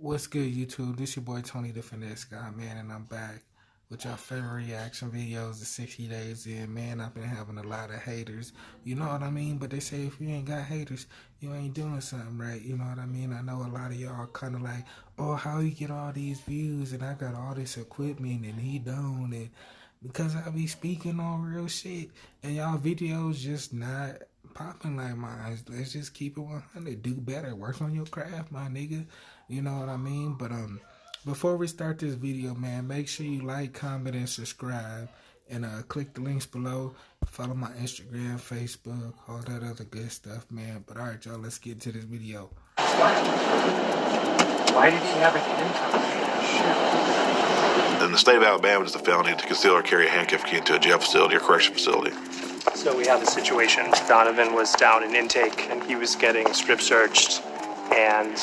What's good, YouTube? This your boy Tony the Finesse Guy, man, and I'm back with your favorite reaction videos. The 60 days in, man. I've been having a lot of haters. You know what I mean? But they say if you ain't got haters, you ain't doing something right. You know what I mean? I know a lot of y'all kind of like, oh, how you get all these views and I got all this equipment and he don't, and because I be speaking on real shit and y'all videos just not popping like mine. Let's just keep it 100. Do better. Work on your craft, my nigga. You know what I mean? But before we start this video, man, make sure you like, comment, and subscribe. And click the links below. Follow my Instagram, Facebook, all that other good stuff, man. But alright, y'all, let's get to this video. Why did he have a handcuff? In the state of Alabama, it's a felony to conceal or carry a handcuff key into a jail facility or correction facility. So we have a situation. Donovan was down in intake and he was getting strip searched, and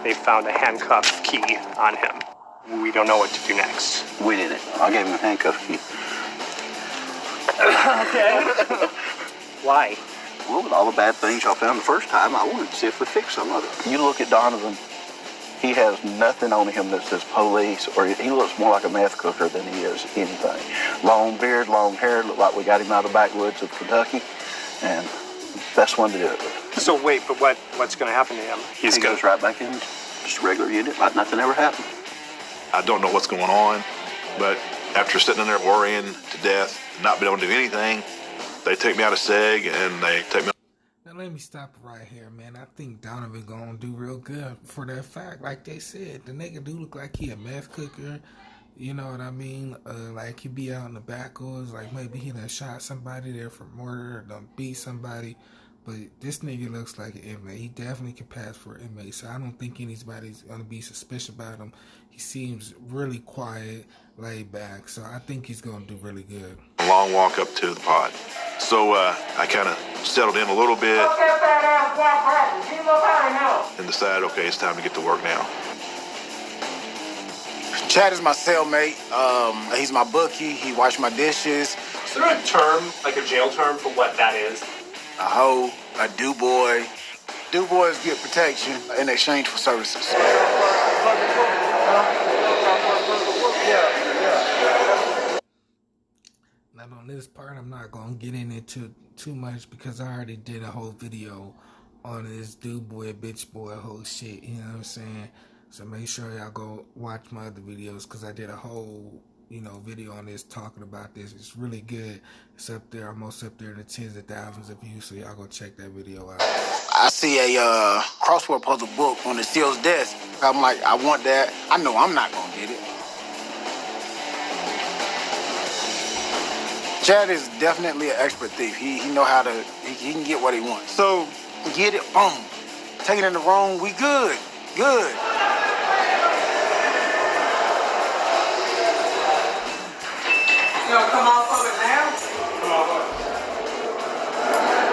they found a handcuff key on him. We don't know what to do next. We did it. I gave him a handcuff key. Okay. Why? Well, with all the bad things y'all found the first time, I wanted to see if we'd fix some of it. You look at Donovan, he has nothing on him that says police, or he looks more like a meth cooker than he is anything. Long beard, long hair, look like we got him out of the backwoods of Kentucky, and best one to do it with. So wait, but what's going to happen to him? He goes right back in, just a regular unit, like nothing ever happened. I don't know what's going on, but after sitting in there worrying to death, not being able to do anything, they take me out of SEG and they take me. Now let me stop right here, man. I think Donovan gonna do real good for that fact. Like they said, the nigga do look like he a meth cooker. You know what I mean? Like he be out in the backwoods, like maybe he done shot somebody there for murder or done beat somebody. But this nigga looks like an inmate. He definitely can pass for an inmate. So I don't think anybody's gonna be suspicious about him. He seems really quiet, laid back. So I think he's gonna do really good. A long walk up to the pod. So I kind of settled in a little bit and decided, okay, it's time to get to work now. Chad is my cellmate. He's my bookie. He washes my dishes. Is there a term, like a jail term, for what that is? A hoe, a do-boy. Do-boys get protection in exchange for services. Now on this part, I'm not going to get into too much because I already did a whole video on this dude boy, bitch boy, whole shit, you know what I'm saying? So make sure y'all go watch my other videos because I did a whole, video on this talking about this. It's really good. It's up there, almost up there in the tens of thousands of views, so y'all go check that video out. I see a crossword puzzle book on the SEAL's desk. I'm like, I want that. I know I'm not going to get it. Chad is definitely an expert thief. He know how to, he can get what he wants. So, get it, boom. Take it in the wrong, we good. Good. You gonna come off of it now? Come on.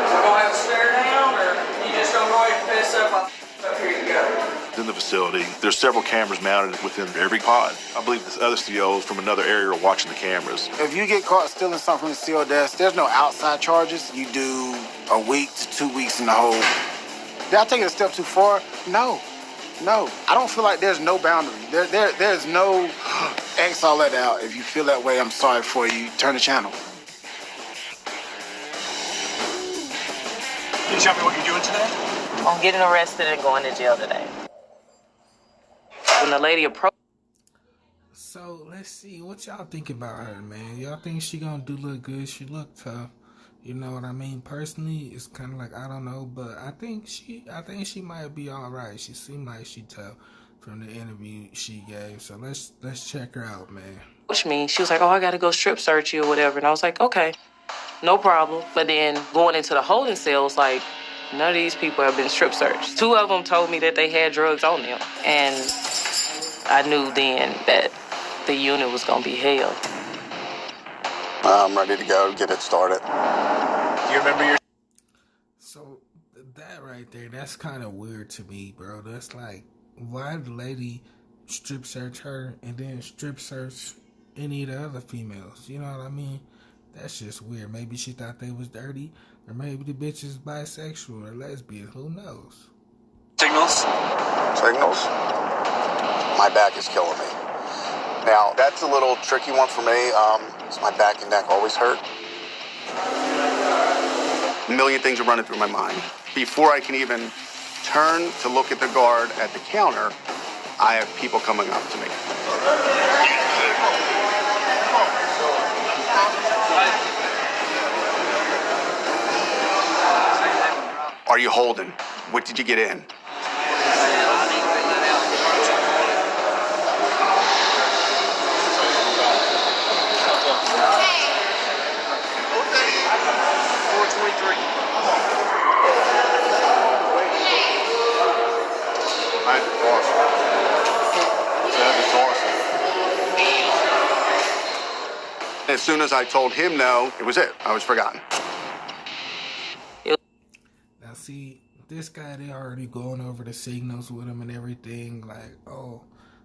We're gonna have to stare down, or you just gonna go ahead and fess up here you go? In the facility, there's several cameras mounted within every pod. I believe the other COs from another area are watching the cameras. If you get caught stealing something from the SEAL desk, there's no outside charges. You do a week to 2 weeks in the hole. Did I take it a step too far? No. I don't feel like there's no boundary. There's no X all that out. If you feel that way, I'm sorry for you. Turn the channel. Can you tell me what you're doing today? I'm getting arrested and going to jail today. When the lady approached. So let's see what y'all think about her, man. Y'all think she gonna look good? She look tough. You know what I mean? Personally, it's kind of like, I don't know, but I think she might be all right. She seemed like she tough from the interview she gave. So let's check her out, man. Me, she was like, "Oh, I gotta go strip search you or whatever," and I was like, "Okay, no problem." But then going into the holding cells, like, none of these people have been strip searched. 2 of them told me that they had drugs on them, and I knew then that the unit was gonna be hell. I'm ready to go, get it started. Do you remember your... So that right there, that's kind of weird to me, bro. That's like, why the lady strip search her and then strip search any of the other females? You know what I mean? That's just weird. Maybe she thought they was dirty, or maybe the bitch is bisexual or lesbian. Who knows? Signals? Signals? My back is killing me. Now, that's a little tricky one for me. My back and neck always hurt. A million things are running through my mind. Before I can even turn to look at the guard at the counter, I have people coming up to me. Are you holding? What did you get in? As soon as I told him no, it was it. I was forgotten. Now see, this guy, they already going over the signals with him and everything. Like, oh,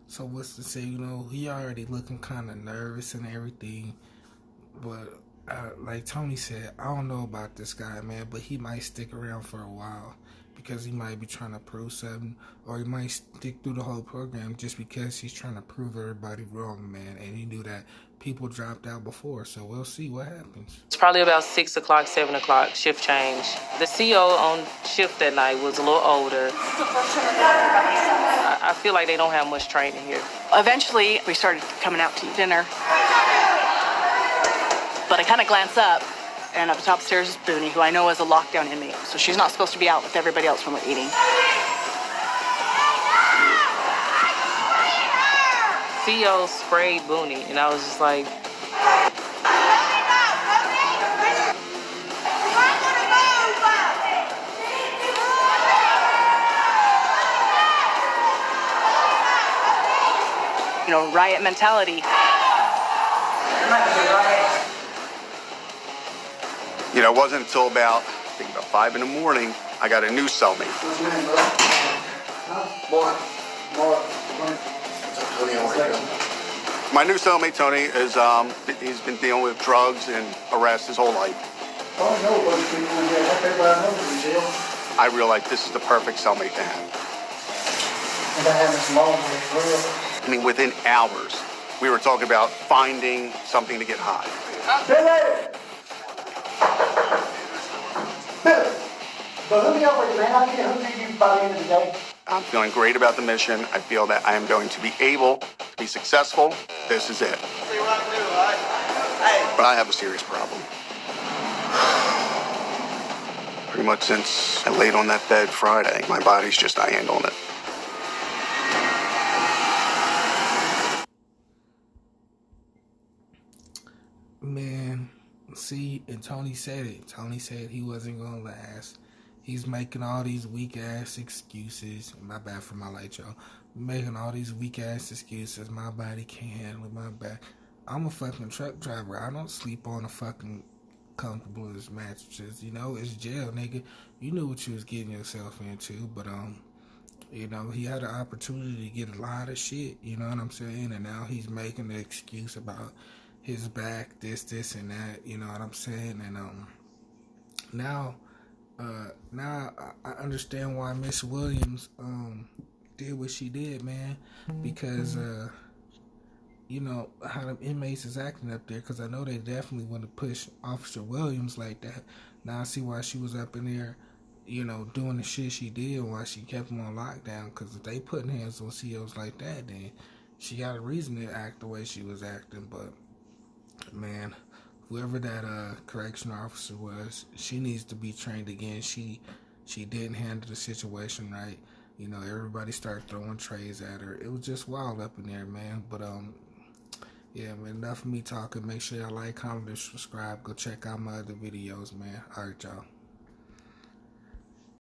so what's the signal? He already looking kind of nervous and everything. But like Tony said, I don't know about this guy, man, but he might stick around for a while because he might be trying to prove something, or he might stick through the whole program just because he's trying to prove everybody wrong, man. And he knew that people dropped out before, so we'll see what happens. It's probably about 6 o'clock, 7 o'clock, shift change. The CO on shift that night was a little older. I feel like they don't have much training here. Eventually, we started coming out to eat dinner. But I kind of glance up, and up the top stairs is Booney, who I know is a lockdown inmate. So she's not supposed to be out with everybody else when we're eating. CO sprayed Booney, and I was just like... You know, riot mentality. You know, it wasn't until about, I think about 5 in the morning, I got a new cellmate. What's your name, bro? Mark. My new cellmate, Tony, is he's been dealing with drugs and arrests his whole life. Oh, I know a bunch of people who get everybody knows in jail. I realized this is the perfect cellmate to have. And I having some long for real. I mean, within hours, we were talking about finding something to get high. Billy! But hook me up with it, man. I'll get hooked to you by the end of the day. I'm feeling great about the mission. I feel that I am going to be able to be successful. This is it. See what I can do, all right? Hey. But I have a serious problem. Pretty much since I laid on that bed Friday, my body's just not handling it. Man, see, and Tony said it. Tony said he wasn't going to last. He's making all these weak-ass excuses. My bad for my light, y'all. Making all these weak-ass excuses. My body can't handle my back. I'm a fucking truck driver. I don't sleep on a fucking comfortable as mattresses. You know, it's jail, nigga. You knew what you was getting yourself into. But, you know, he had an opportunity to get a lot of shit. You know what I'm saying? And now he's making the excuse about his back, this, and that. You know what I'm saying? And, now I understand why Miss Williams did what she did, man, because you know how the inmates is acting up there, because I know they definitely want to push Officer Williams like that. Now I see why she was up in there, you know, doing the shit she did, why she kept them on lockdown, because if they putting hands on COs like that, then she got a reason to act the way she was acting. But man, whoever that correctional officer was, she needs to be trained again. She didn't handle the situation right. You know, everybody started throwing trays at her. It was just wild up in there, man. But yeah, man, enough of me talking. Make sure y'all like, comment, and subscribe. Go check out my other videos, man. All right, y'all.